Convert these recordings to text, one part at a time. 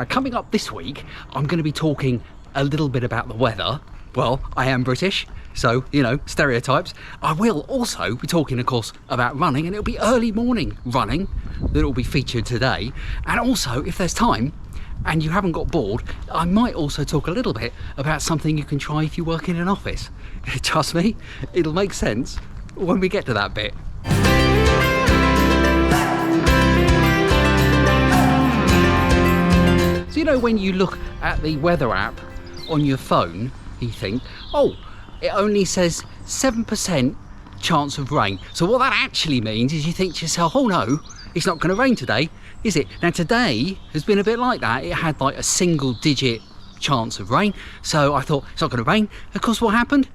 Coming up this week, I'm going to be talking a little bit about the weather. Well, I am British, so, you know, stereotypes. I will also be talking, of course, about running, and it'll be early morning running that will be featured today. And also, if there's time, and you haven't got bored, I might also talk a little bit about something you can try if you work in an office. Trust me, it'll make sense when we get to that bit. So, you know, when you look at the weather app on your phone, you think, oh, it only says 7% chance of rain. So what that actually means is you think to yourself, oh no, it's not going to rain today, is it? Now today has been a bit like that. It had like a single digit chance of rain. So I thought it's not going to rain. Of course, what happened?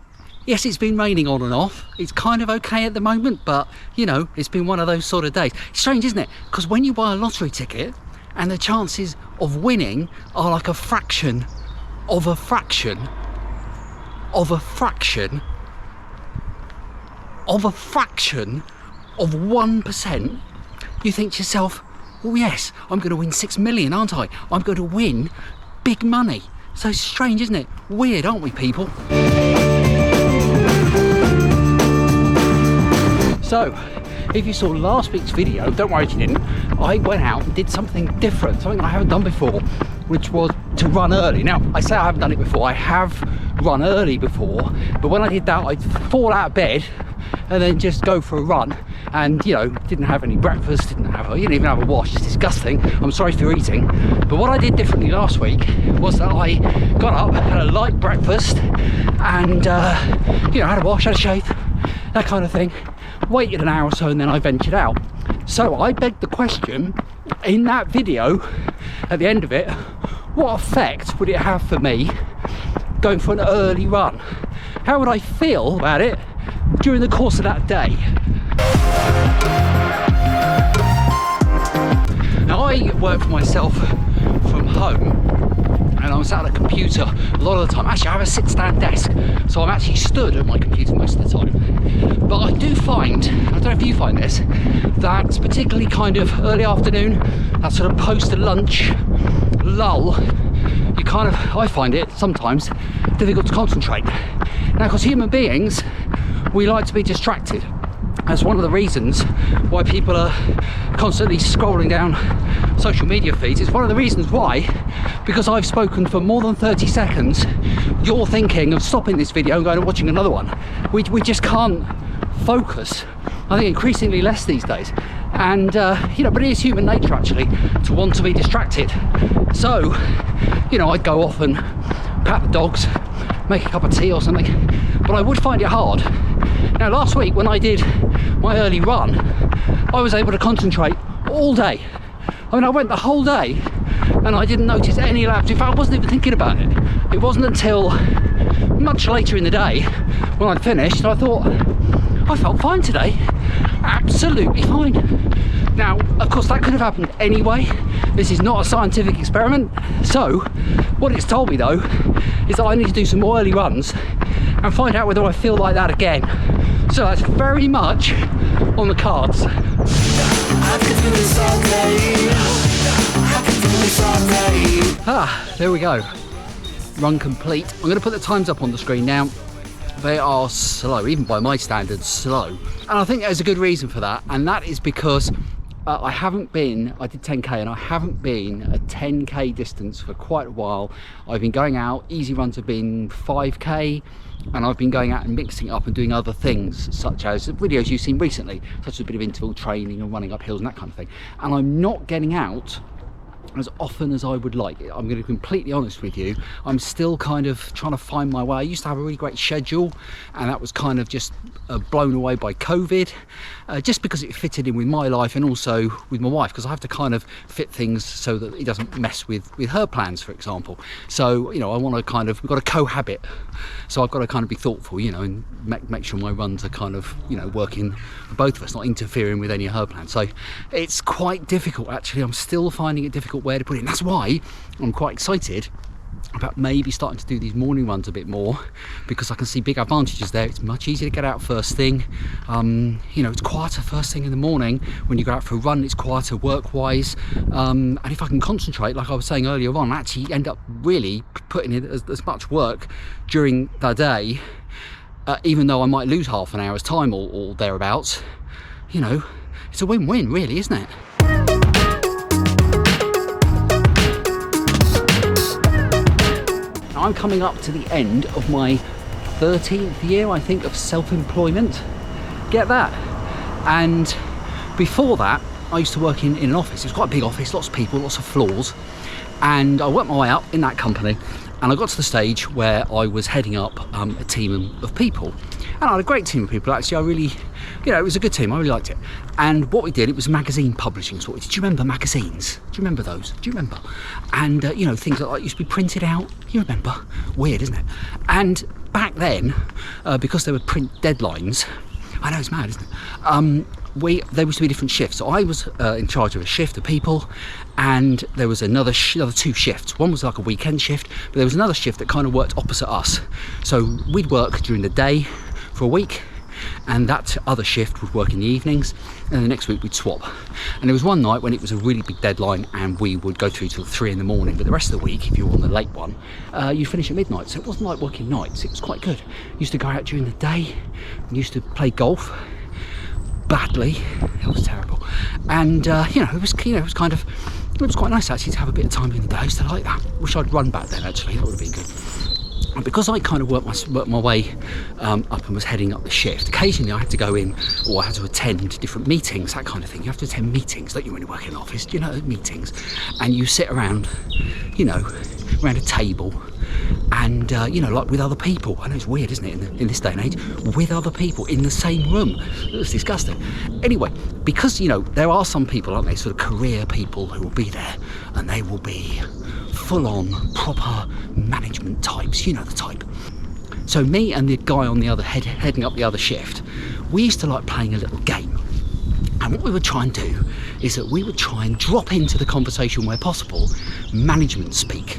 Yes, it's been raining on and off. It's kind of okay at the moment, but you know, it's been one of those sort of days. It's strange, isn't it? Because when you buy a lottery ticket and the chances of winning are like a fraction of a fraction of a fraction of a fraction of 1%, you think to yourself, oh yes, I'm going to win 6 million, aren't I? I'm going to win big money. So strange, isn't it? Weird, aren't we, people? So, if you saw last week's video, don't worry if you didn't, I went out and did something different, something I haven't done before, which was to run early. Now, I say I haven't done it before, I have run early before, but when I did that, I'd fall out of bed and then just go for a run, and you know, didn't have any breakfast, didn't even have a wash. It's disgusting. I'm sorry if you're eating, but what I did differently last week was that I got up, had a light breakfast, and you know, had a wash, had a shave, that kind of thing, waited an hour or so, and then I ventured out. So I begged the question in that video at the end of it, what effect would it have for me going for an early run? How would I feel about it during the course of that day? Now, I work for myself from home, and I'm sat at a computer a lot of the time. Actually, I have a sit-stand desk, so I'm actually stood at my computer most of the time. But I do find, I don't know if you find this, that particularly kind of early afternoon, that sort of post-lunch lull, you kind of, I find it sometimes difficult to concentrate. Now, because human beings, we like to be distracted. That's one of the reasons why people are constantly scrolling down social media feeds. It's one of the reasons why, because I've spoken for more than 30 seconds, you're thinking of stopping this video and going and watching another one. We just can't focus. I think increasingly less these days. And, you know, but it is human nature actually to want to be distracted. So, you know, I'd go off and pat the dogs, make a cup of tea or something, but I would find it hard. Now, last week when I did my early run, I was able to concentrate all day. I mean, I went the whole day and I didn't notice any lapse. In fact, I wasn't even thinking about it. It wasn't until much later in the day when I'd finished, I thought, I felt fine today, absolutely fine. Now, of course, that could have happened anyway. This is not a scientific experiment. So, what it's told me though, is that I need to do some more early runs and find out whether I feel like that again. So that's very much on the cards. There we go. Run complete. I'm going to put the times up on the screen now. They are slow, even by my standards, slow. And I think there's a good reason for that, and that is because I did 10k and I haven't been a 10k distance for quite a while. I've been going out, easy runs have been 5k, and I've been going out and mixing it up and doing other things, such as the videos you've seen recently, such as a bit of interval training and running up hills and that kind of thing. And I'm not getting out as often as I would like. I'm going to be completely honest with you, I'm still kind of trying to find my way. I used to have a really great schedule, and that was kind of just blown away by COVID, just because it fitted in with my life and also with my wife, because I have to kind of fit things so that it doesn't mess with her plans, for example. So, you know, I want to kind of, we've got to cohabit, so I've got to kind of be thoughtful, you know, and make sure my runs are kind of, you know, working for both of us, not interfering with any of her plans. So it's quite difficult actually. I'm still finding it difficult where to put it, and that's why I'm quite excited about maybe starting to do these morning runs a bit more, because I can see big advantages there. It's much easier to get out first thing. You know, it's quieter first thing in the morning. When you go out for a run, it's quieter work-wise. And if I can concentrate, like I was saying earlier on, I actually end up really putting in as much work during the day, even though I might lose half an hour's time or thereabouts. You know, it's a win-win really, isn't it? I'm coming up to the end of my 13th year, I think, of self-employment. Get that? And before that, I used to work in an office. It was quite a big office, lots of people, lots of floors. And I worked my way up in that company. And I got to the stage where I was heading up a team of people. And I had a great team of people, actually. I really, you know, it was a good team. I really liked it. And what we did, it was magazine publishing sort of. Did you remember magazines? Do you remember those? Do you remember? And, you know, things like used to be printed out. You remember? Weird, isn't it? And back then, because there were print deadlines, I know it's mad, isn't it? There used to be different shifts. So I was in charge of a shift of people, and there was another two shifts. One was like a weekend shift, but there was another shift that kind of worked opposite us. So we'd work during the day for a week, and that other shift would work in the evenings, and the next week we'd swap. And there was one night when it was a really big deadline and we would go through till 3 in the morning, but the rest of the week, if you were on the late one, you'd finish at midnight. So it wasn't like working nights, it was quite good. Used to go out during the day, used to play golf badly. It was terrible. And you know, it was quite nice actually to have a bit of time in the day. I used to like that. Wish I'd run back then actually, that would have been good. And because I kind of worked my way up and was heading up the shift, occasionally I had to go in, or I had to attend different meetings, that kind of thing. You have to attend meetings, don't you, when you work in an office? Do you know, meetings? And you sit around, you know, around a table, and you know, like with other people. I know it's weird, isn't it, in this day and age, with other people in the same room. It was disgusting. Anyway, because, you know, there are some people, aren't they, sort of career people who will be there, and they will be full-on proper management types, you know the type. So me and the guy on the other heading up the other shift, we used to like playing a little game. And what we would try and do is that we would try and drop into the conversation where possible management speak,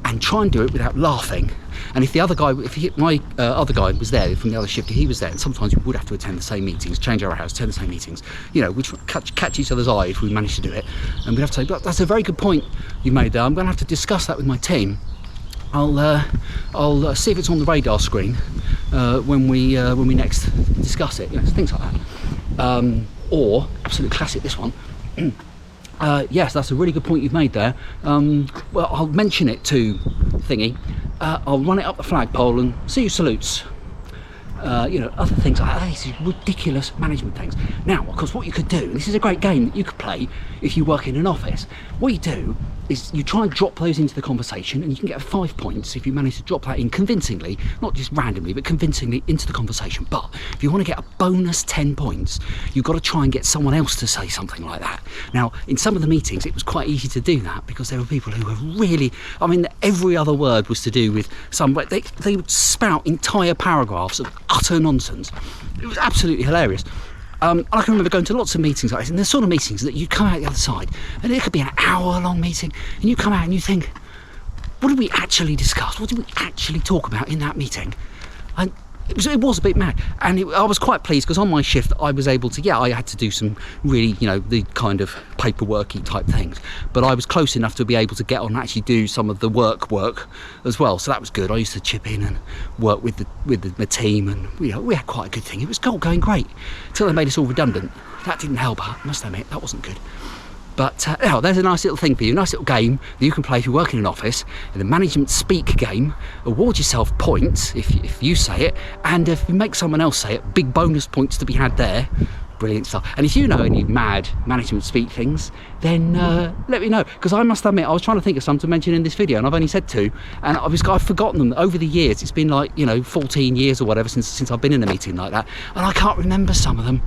and try and do it without laughing. And if the other guy, my other guy was there from the other shift, he was there, and sometimes we would have to attend the same meetings, change our house, attend the same meetings. You know, we'd catch each other's eye if we managed to do it. And we'd have to say, but that's a very good point you made there. I'm going to have to discuss that with my team. I'll see if it's on the radar screen when we next discuss it. You know, things like that. Or, absolute classic, this one. Yes, that's a really good point you've made there. Well, I'll mention it to Thingy. I'll run it up the flagpole and see who salutes. You know, other things like that. These ridiculous management things. Now, of course, what you could do, and this is a great game that you could play if you work in an office. What you do is you try and drop those into the conversation, and you can get 5 points if you manage to drop that in convincingly, not just randomly, but convincingly into the conversation. But if you want to get a bonus 10 points, you've got to try and get someone else to say something like that. Now, in some of the meetings, it was quite easy to do that because there were people who were really, I mean, every other word was to do with they would spout entire paragraphs of utter nonsense. It was absolutely hilarious. I can remember going to lots of meetings like this, and the sort of meetings that you come out the other side, and it could be an hour-long meeting, and you come out and you think, what did we actually discuss? What did we actually talk about in that meeting? And it was a bit mad, and I was quite pleased because on my shift I was able to, I had to do some really, you know, the kind of paperworky type things, but I was close enough to be able to get on and actually do some of the work as well, so that was good. I used to chip in and work with the team, and you know, we had quite a good thing. It was going great until they made us all redundant. That didn't help, I must admit, that wasn't good. But there's a nice little thing for you, a nice little game that you can play if you work in an office, in the management speak game. Award yourself points if you say it, and if you make someone else say it, big bonus points to be had there. Brilliant stuff. And if you know any mad management speak things, then let me know, because I must admit I was trying to think of some to mention in this video, and I've only said 2, and I've forgotten them over the years. It's been like, you know, 14 years or whatever since I've been in a meeting like that, and I can't remember some of them.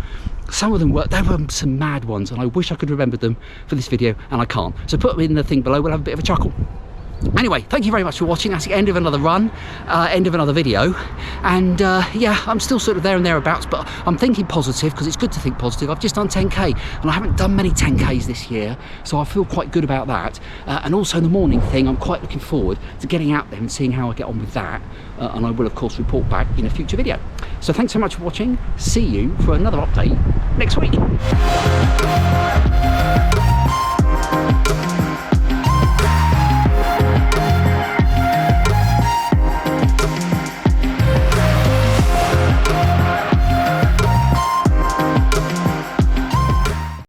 Some of them were some mad ones, and I wish I could remember them for this video, and I can't. So put them in the thing below, we'll have a bit of a chuckle. Anyway, thank you very much for watching. That's the end of another run, end of another video. And yeah, I'm still sort of there and thereabouts, but I'm thinking positive because it's good to think positive. I've just done 10k and I haven't done many 10ks this year, so I feel quite good about that. And also the morning thing, I'm quite looking forward to getting out there and seeing how I get on with that. And I will of course report back in a future video. So thanks so much for watching. See you for another update next week.